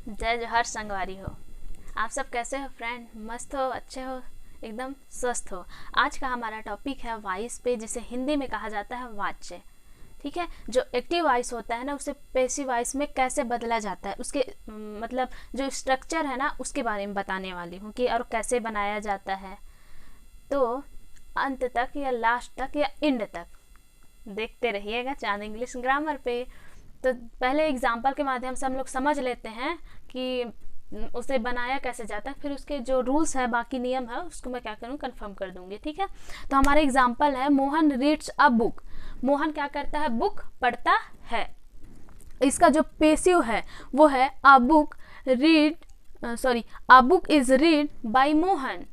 जय जोहर संगवारी हो। आप सब कैसे हो फ्रेंड? मस्त हो, अच्छे हो, एकदम स्वस्थ हो। आज का हमारा टॉपिक है वॉइस पे, जिसे हिंदी में कहा जाता है वाच्य। ठीक है, जो एक्टिव वॉइस होता है ना, उसे पैसिव वॉइस में कैसे बदला जाता है, उसके मतलब जो स्ट्रक्चर है ना, उसके बारे में बताने वाली हूँ कि और कैसे बनाया जाता है। तो अंत तक या लास्ट तक या एंड तक देखते रहिएगा चांद इंग्लिश ग्रामर पे। तो पहले एग्जाम्पल के माध्यम से हम लोग समझ लेते हैं कि उसे बनाया कैसे जाता है, फिर उसके जो रूल्स है, बाकी नियम है, उसको मैं क्या करूँ, कंफर्म कर दूंगी। ठीक है, तो हमारा एग्जाम्पल है Mohan reads a book. Mohan क्या करता है? बुक पढ़ता है। इसका जो पेसिव है वो है a book a book is read by Mohan.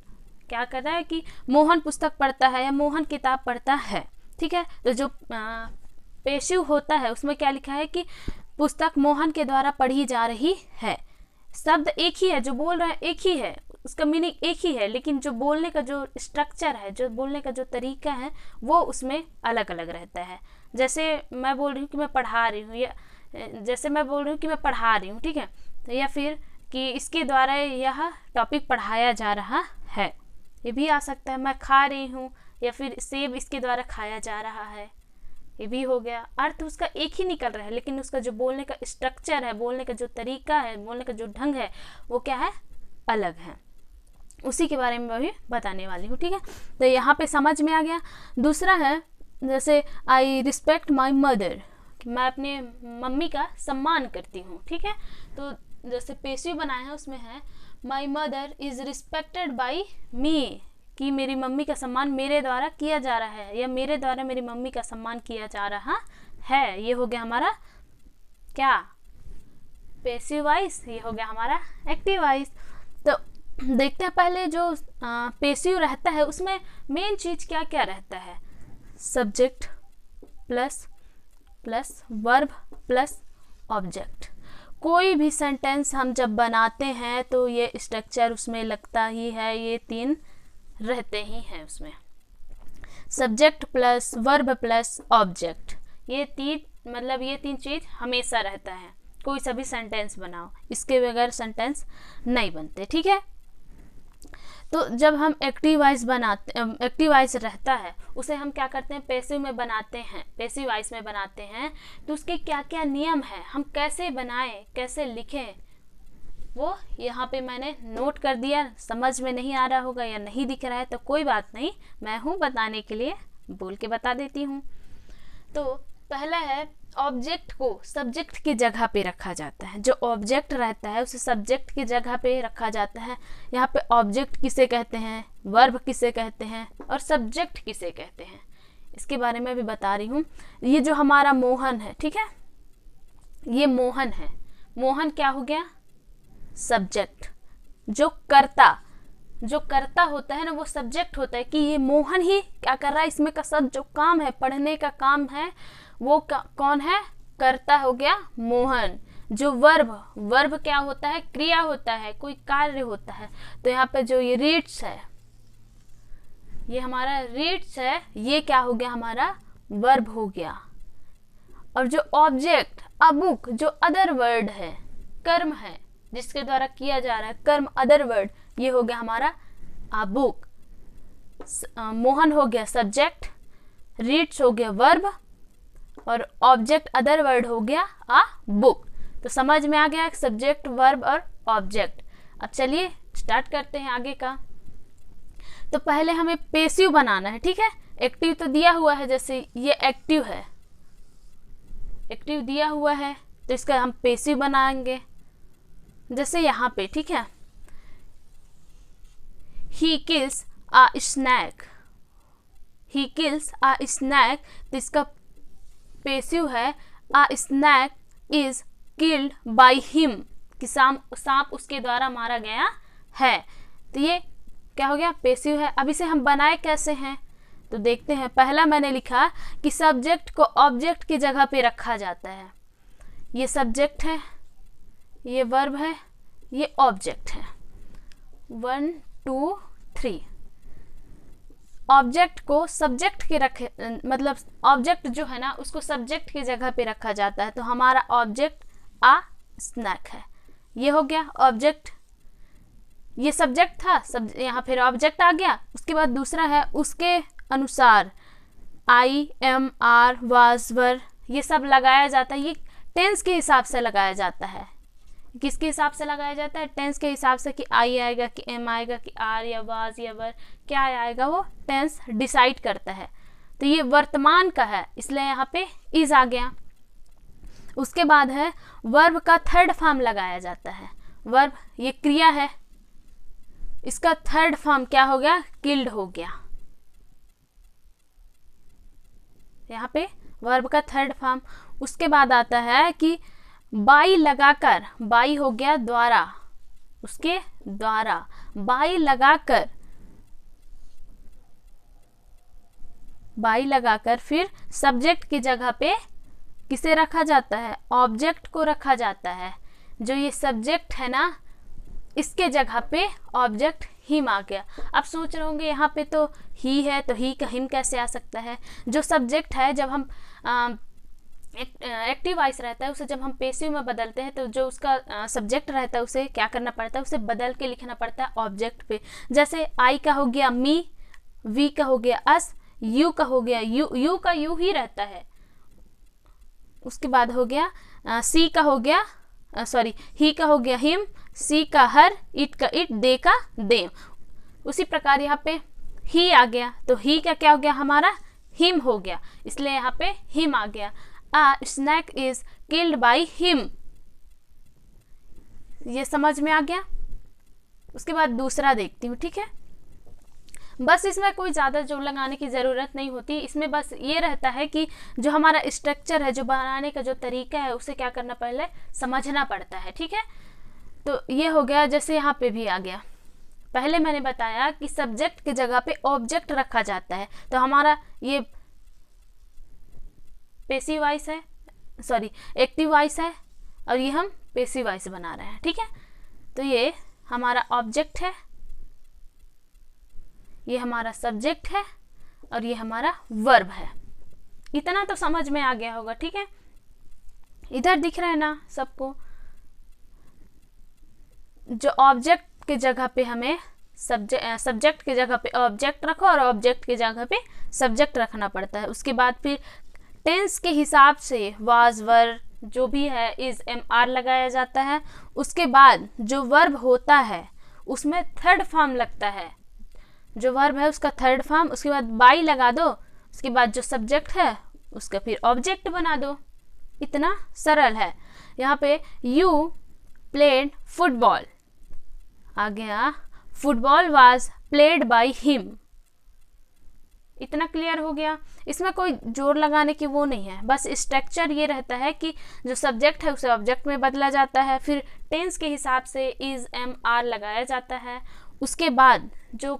क्या कर रहा है कि मोहन पुस्तक पढ़ता है या मोहन किताब पढ़ता है। ठीक है, तो जो पेशिव होता है उसमें क्या लिखा है कि पुस्तक मोहन के द्वारा पढ़ी जा रही है। शब्द एक ही है, जो बोल रहा है एक ही है, उसका मीनिंग एक ही है, लेकिन जो बोलने का जो स्ट्रक्चर है, जो बोलने का जो तरीका है, वो उसमें अलग अलग रहता है। जैसे मैं बोल रही हूँ कि मैं पढ़ा रही हूँ, या जैसे मैं बोल रही हूँ कि मैं पढ़ा रही हूँ, ठीक है, या फिर कि इसके द्वारा यह टॉपिक पढ़ाया जा रहा है, ये भी आ सकता है। मैं खा रही हूँ, या फिर सेब इसके द्वारा खाया जा रहा है, ये भी हो गया। अर्थ उसका एक ही निकल रहा है, लेकिन उसका जो बोलने का स्ट्रक्चर है, बोलने का जो तरीका है, बोलने का जो ढंग है, वो क्या है, अलग है। उसी के बारे में भी बताने वाली हूँ। ठीक है, तो यहाँ पे समझ में आ गया। दूसरा है जैसे आई रिस्पेक्ट माई मदर, मैं अपने मम्मी का सम्मान करती हूँ। ठीक है, तो जैसे पेशिव बनाया है उसमें है my mother is respected by me, कि मेरी मम्मी का सम्मान मेरे द्वारा किया जा रहा है, या मेरे द्वारा मेरी मम्मी का सम्मान किया जा रहा है। ये हो गया हमारा क्या, पैसिव वॉइस। ये हो गया हमारा एक्टिव वॉइस। तो देखते हैं पहले जो पैसिव रहता है उसमें मेन चीज क्या क्या रहता है। Subject plus verb plus object. कोई भी सेंटेंस हम जब बनाते हैं तो ये स्ट्रक्चर उसमें लगता ही है, ये तीन रहते ही हैं उसमें। Subject plus verb plus object, ये तीन चीज हमेशा रहता है। कोई सा भी सेंटेंस बनाओ, इसके बगैर सेंटेंस नहीं बनते। ठीक है, तो जब हम एक्टिव वॉइस रहता है, उसे हम क्या करते हैं, पैसिव में बनाते हैं, पैसिव वॉइस में बनाते हैं। तो उसके क्या क्या नियम है, हम कैसे बनाएं, कैसे लिखें, वो यहाँ पे मैंने नोट कर दिया। समझ में नहीं आ रहा होगा या नहीं दिख रहा है तो कोई बात नहीं, मैं हूँ बताने के लिए, बोल के बता देती हूँ। तो पहला है ऑब्जेक्ट को सब्जेक्ट की जगह पे रखा जाता है। जो ऑब्जेक्ट रहता है उसे सब्जेक्ट की जगह पे रखा जाता है। यहाँ पे ऑब्जेक्ट किसे कहते हैं, वर्ब किसे कहते हैं, और सब्जेक्ट किसे कहते हैं, इसके बारे में भी बता रही हूँ। ये जो हमारा मोहन है, ठीक है, ये मोहन है। मोहन क्या हो गया, सब्जेक्ट। जो करता होता है ना, वो सब्जेक्ट होता है, कि ये मोहन ही क्या कर रहा है, इसमें का सब जो काम है, पढ़ने का काम है, वो कौन है, करता हो गया मोहन। जो वर्ब क्या होता है, क्रिया होता है, कोई कार्य होता है। तो यहाँ पे जो ये रीड्स है, ये हमारा रीड्स है, ये क्या हो गया, हमारा वर्ब हो गया। और जो ऑब्जेक्ट अ बुक, जो अदर वर्ड है, कर्म है, जिसके द्वारा किया जा रहा है कर्म, अदर वर्ड, ये हो गया हमारा अ बुक। मोहन हो गया सब्जेक्ट, रीड्स हो गया वर्ब, और ऑब्जेक्ट अदर वर्ड हो गया अ बुक। तो समझ में आ गया सब्जेक्ट, वर्ब और ऑब्जेक्ट। अब चलिए स्टार्ट करते हैं आगे का। तो पहले हमें पेसिव बनाना है। ठीक है, एक्टिव तो दिया हुआ है, जैसे ये एक्टिव है, एक्टिव दिया हुआ है, तो इसका हम पेसिव बनाएंगे। जैसे यहाँ पे, ठीक है, he kills a snake, he kills a snake, तो इसका पेसिव है a snake is killed by him, कि सांप उसके द्वारा मारा गया है। तो ये क्या हो गया, पेसिव है। अब इसे हम बनाए कैसे हैं, तो देखते हैं। पहला मैंने लिखा कि सब्जेक्ट को ऑब्जेक्ट की जगह पे रखा जाता है। ये सब्जेक्ट है, ये वर्ब है, ये ऑब्जेक्ट है। 1 2 3। ऑब्जेक्ट को सब्जेक्ट के रखे, मतलब ऑब्जेक्ट जो है ना, उसको सब्जेक्ट की जगह पे रखा जाता है। तो हमारा ऑब्जेक्ट आ स्नैक है, ये हो गया ऑब्जेक्ट, ये सब्जेक्ट था, सब यहाँ फिर ऑब्जेक्ट आ गया। उसके बाद दूसरा है उसके अनुसार, आई, एम, आर, वाज, वर, ये सब लगाया जाता है। ये टेंस के हिसाब से लगाया जाता है। किसके हिसाब से लगाया जाता है? टेंस के हिसाब से, कि आई आएगा कि एम आएगा कि आर या वाज या वर, क्या आएगा वो टेंस डिसाइड करता है। तो ये वर्तमान का है, इसलिए यहाँ पे इज आ गया। उसके बाद है वर्ब का थर्ड फॉर्म लगाया जाता है। वर्ब ये क्रिया है, इसका थर्ड फॉर्म क्या हो गया? किल्ड हो गया। यहाँ पे वर्ब का थर्ड फॉर्म। उसके बाद आता है कि बाई लगाकर, बाई हो गया द्वारा, उसके द्वारा, बाई लगाकर, बाई लगाकर फिर सब्जेक्ट की जगह पे किसे रखा जाता है? ऑब्जेक्ट को रखा जाता है। जो ये सब्जेक्ट है ना, इसके जगह पे ऑब्जेक्ट हिम आ गया। अब सोच रहे होंगे यहाँ पे तो ही है, तो ही का हिम कैसे आ सकता है? जो सब्जेक्ट है, जब हम एक्टिव वॉइस रहता है, उसे जब हम पेसिव में बदलते हैं तो जो उसका सब्जेक्ट रहता है उसे क्या करना पड़ता है? उसे बदल के लिखना पड़ता है ऑब्जेक्ट पे। जैसे आई का हो गया मी, वी का हो गया अस, यू का हो गया यू, यू का यू ही रहता है। उसके बाद हो गया सी का हो गया सॉरी ही का हो गया हिम, सी का हर, इट का इट, दे का देम। उसी प्रकार यहाँ पे ही आ गया, तो ही का क्या हो गया? हमारा हिम हो गया, इसलिए यहाँ पे हिम आ गया। A snake is killed by him, ये समझ में आ गया। उसके बाद दूसरा देखती हूँ, ठीक है। बस इसमें कोई ज़्यादा जोड़ लगाने की ज़रूरत नहीं होती। इसमें बस ये रहता है कि जो हमारा स्ट्रक्चर है, जो बनाने का जो तरीका है, उसे क्या करना पहले समझना पड़ता है, ठीक है। तो ये हो गया। जैसे यहाँ पे भी आ गया, पहले मैंने बताया कि सब्जेक्ट की जगह पे ऑब्जेक्ट रखा जाता है। तो हमारा ये पेसिव वॉइस है, सॉरी एक्टिव वॉइस है, और ये हम पेसिव वॉइस बना रहे हैं, ठीक है। तो ये हमारा ऑब्जेक्ट है, ये हमारा सब्जेक्ट है, और ये हमारा वर्ब है। इतना तो समझ में आ गया होगा, ठीक है। इधर दिख रहा है ना सबको? जो ऑब्जेक्ट के जगह पे हमें सब्जेक्ट की जगह पे ऑब्जेक्ट रखो और ऑब्जेक्ट की जगह पे सब्जेक्ट रखना पड़ता है। उसके बाद फिर टेंस के हिसाब से वाज, वर, जो भी है, इज, एम, आर लगाया जाता है। उसके बाद जो वर्ब होता है उसमें थर्ड फॉर्म लगता है, जो वर्ब है उसका थर्ड फॉर्म। उसके बाद बाई लगा दो, उसके बाद जो सब्जेक्ट है उसका फिर ऑब्जेक्ट बना दो। इतना सरल है। यहाँ पे यू प्लेड फुटबॉल आ गया, football was played by him. इतना क्लियर हो गया। इसमें कोई जोड़ लगाने की वो नहीं है, बस स्ट्रक्चर ये रहता है कि जो सब्जेक्ट है उसे ऑब्जेक्ट में बदला जाता है, फिर टेंस के हिसाब से इज, एम, आर लगाया जाता है। उसके बाद जो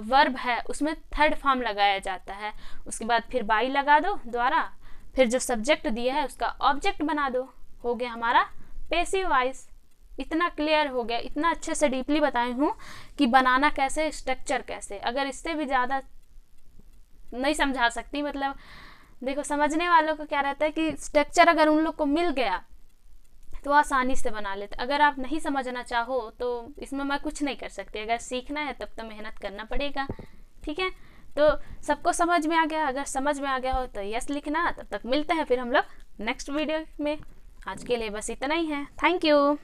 वर्ब है उसमें थर्ड फॉर्म लगाया जाता है। उसके बाद फिर बाई लगा दो द्वारा, फिर जो सब्जेक्ट दिया है उसका ऑब्जेक्ट बना दो। हो गया हमारा पेसिव वॉइस। इतना क्लियर हो गया। इतना अच्छे से डीपली बताई हूँ कि बनाना कैसे, स्ट्रक्चर कैसे। अगर इससे भी ज़्यादा नहीं समझा सकती, मतलब देखो समझने वालों को क्या रहता है कि स्ट्रक्चर अगर उन लोग को मिल गया तो आसानी से बना लेते। अगर आप नहीं समझना चाहो तो इसमें मैं कुछ नहीं कर सकती। अगर सीखना है तब तो मेहनत करना पड़ेगा, ठीक है। तो सबको समझ में आ गया? अगर समझ में आ गया हो तो यस लिखना। तब तक मिलते हैं फिर हम लोग नेक्स्ट वीडियो में। आज के लिए बस इतना ही है। Thank you.